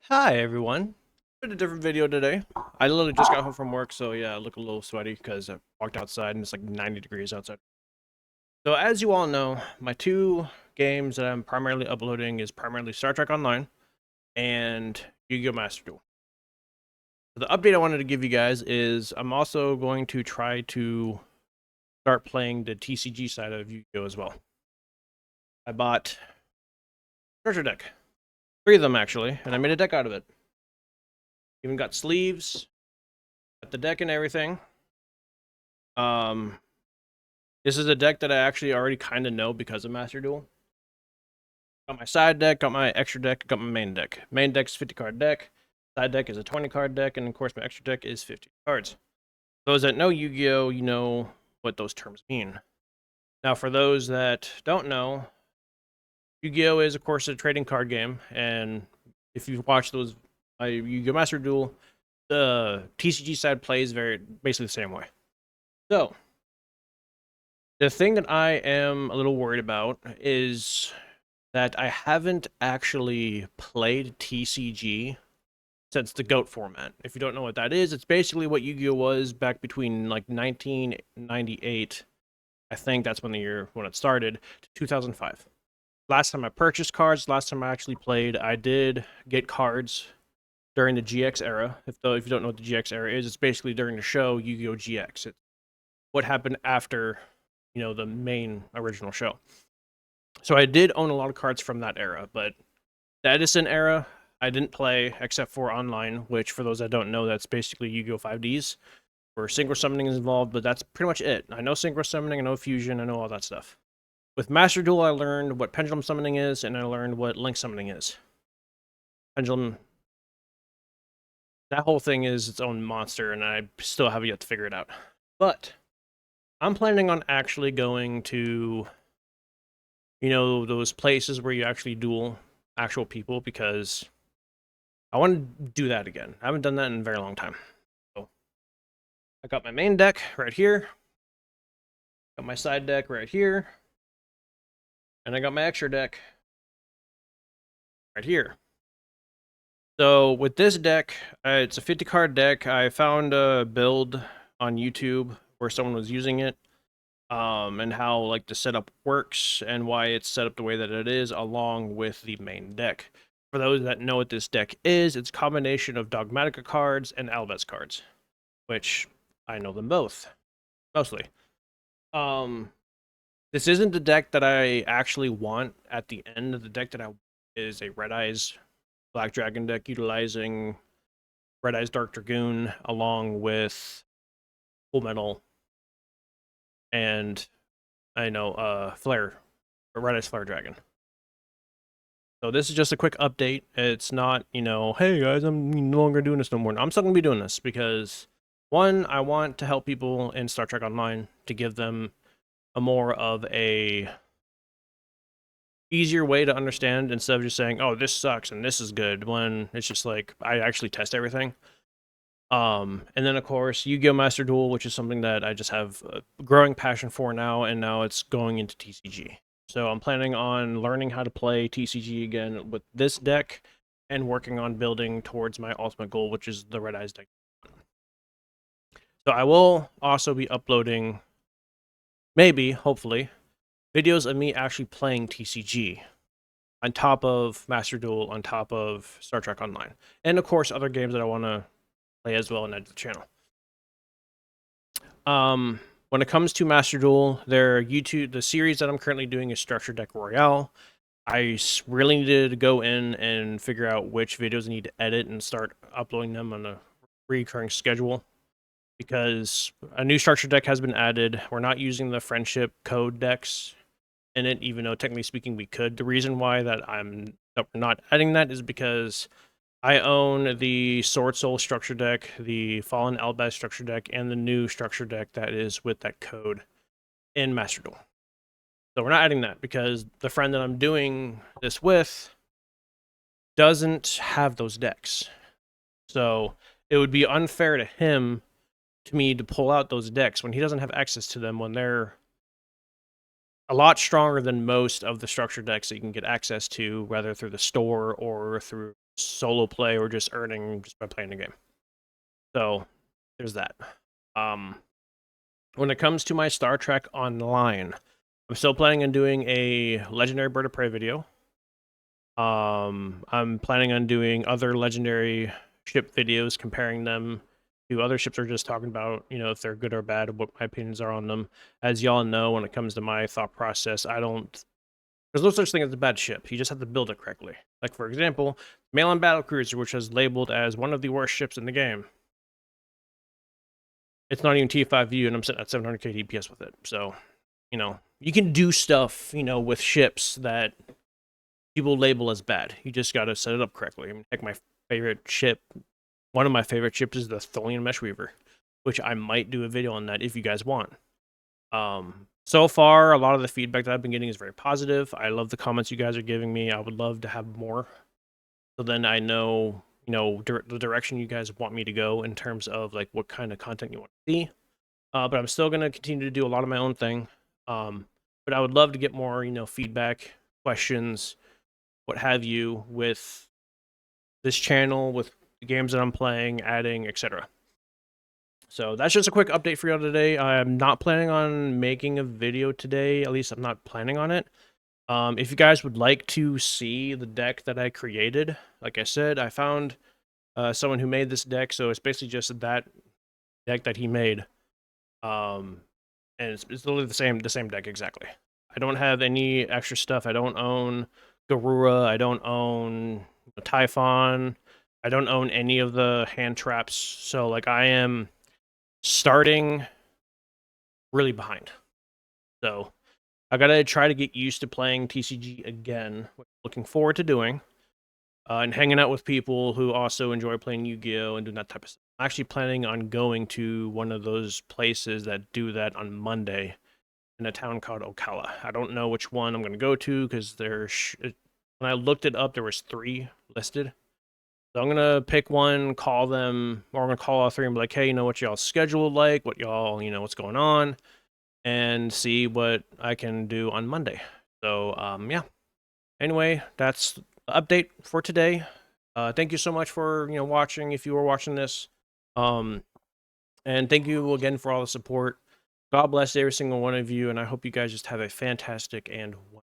Hi everyone. Did a different video today. I literally just got home from work, so yeah, I look a little sweaty because I walked outside and it's like 90 degrees outside. So as you all know, my two games that I'm primarily uploading is primarily Star Trek Online and Yu-Gi-Oh! Master Duel. The update I wanted to give you guys is I'm also going to try to start playing the TCG side of Yu-Gi-Oh! As well. I bought treasure deck, 3 of them actually, and I made a deck out of it. Even got sleeves, got the deck and everything. Um, This is a deck that I actually already kind of know because of Master Duel. Got my side deck, got my extra deck, got my main deck. Main deck's 50 card deck. Side deck is a 20 card deck, and of course my extra deck is 50 cards. Those that know Yu-Gi-Oh, you know what those terms mean. Now, for those that don't know, Yu-Gi-Oh is of course a trading card game, and if you've watched those Yu-Gi-Oh Master Duel, the TCG side plays very basically the same way. So the thing that I am a little worried about is that I haven't actually played TCG since the GOAT format. If you don't know what that is, it's basically what Yu-Gi-Oh was back between like 1998, I think that's when it started, to 2005. Last time I purchased cards, last time I actually played, I did get cards during the GX era. If you don't know what the GX era is, it's basically during the show Yu-Gi-Oh GX. It's what happened after, the main original show. So I did own a lot of cards from that era, but the Edison era, I didn't play except for online, which for those that don't know, that's basically Yu-Gi-Oh! 5Ds, where synchro summoning is involved, but that's pretty much it. I know synchro summoning, I know fusion, I know all that stuff. With Master Duel, I learned what pendulum summoning is, and I learned what link summoning is. Pendulum, that whole thing is its own monster, and I still have yet to figure it out. But I'm planning on actually going to, those places where you actually duel actual people, because I want to do that again. I haven't done that in a very long time. So I got my main deck right here. Got my side deck right here. And I got my extra deck right here. So with this deck, it's a 50 card deck. I found a build on YouTube where someone was using it, and how like the setup works and why it's set up the way that it is, along with the main deck. For those that know what this deck is, it's a combination of Dogmatica cards and Albus cards, which I know them both, mostly. Um, this isn't the deck that I actually want at the end. Of the deck that I is a Red Eyes Black Dragon deck utilizing Red Eyes Dark Dragoon along with Full Metal and I know Flare, Red Eyes Flare Dragon. So this is just a quick update. It's not, hey guys, I'm no longer doing this no more. I'm still gonna be doing this because one, I want to help people in Star Trek Online to give them a more of a easier way to understand instead of just saying, "Oh, this sucks and this is good," when it's just like I actually test everything. And then of course Yu-Gi-Oh! Master Duel, which is something that I just have a growing passion for now, and now it's going into TCG. So I'm planning on learning how to play TCG again with this deck, and working on building towards my ultimate goal, which is the Red Eyes deck. So I will also be uploading, maybe, hopefully, videos of me actually playing TCG on top of Master Duel, on top of Star Trek Online, and of course other games that I want to play as well and add to the channel. When it comes to Master Duel, the series that I'm currently doing is Structure Deck Royale. I really needed to go in and figure out which videos I need to edit and start uploading them on a recurring schedule, because a new structure deck has been added. We're not using the friendship code decks in it, even though technically speaking we could. The reason why that we're not adding that is because I own the Sword Soul structure deck, the Fallen Albaz structure deck, and the new structure deck that is with that code in Master Duel. So we're not adding that because the friend that I'm doing this with doesn't have those decks. So it would be unfair to him, to me, to pull out those decks when he doesn't have access to them, when they're a lot stronger than most of the structure decks that you can get access to, whether through the store or through solo play or just earning just by playing the game. So there's that. When it comes to my Star Trek Online, I'm still planning on doing a Legendary Bird of Prey video. I'm planning on doing other legendary ship videos, comparing them to other ships, or just talking about, you know, if they're good or bad, what my opinions are on them. As y'all know, when it comes to my thought process, there's no such thing as a bad ship. You just have to build it correctly. Like, for example, Malin Battlecruiser, which is labeled as one of the worst ships in the game. It's not even T5U, and I'm sitting at 700k DPS with it. So, you know, you can do stuff, you know, with ships that people label as bad. You just got to set it up correctly. I mean, heck, my favorite ship, one of my favorite ships is the Tholian Meshweaver, which I might do a video on that if you guys want. So far, a lot of the feedback that I've been getting is very positive. I love the comments you guys are giving me. I would love to have more, so then I know, you know, the direction you guys want me to go in terms of like what kind of content you want to see. But I'm still gonna continue to do a lot of my own thing. But I would love to get more, you know, feedback, questions, what have you, with this channel, with the games that I'm playing, adding, etc. So that's just a quick update for y'all today. I'm not planning on making a video today. At least I'm not planning on it. If you guys would like to see the deck that I created, like I said, I found someone who made this deck, so it's basically just that deck that he made. And it's literally the same deck exactly. I don't have any extra stuff. I don't own Garura. I don't own Typhon. I don't own any of the hand traps. So like I am starting really behind. So I gotta try to get used to playing TCG again, which I'm looking forward to doing. And hanging out with people who also enjoy playing Yu-Gi-Oh! And doing that type of stuff. I'm actually planning on going to one of those places that do that on Monday in a town called Ocala. I don't know which one I'm going to go to because when I looked it up, there was 3 listed. So I'm going to pick one, call them, or I'm going to call all 3 and be like, hey, you know, what y'all scheduled like, what y'all, you know, what's going on, and see what I can do on Monday. So, yeah. Anyway, that's the update for today. Thank you so much for, you know, watching, if you were watching this. And thank you again for all the support. God bless every single one of you, and I hope you guys just have a fantastic and wonderful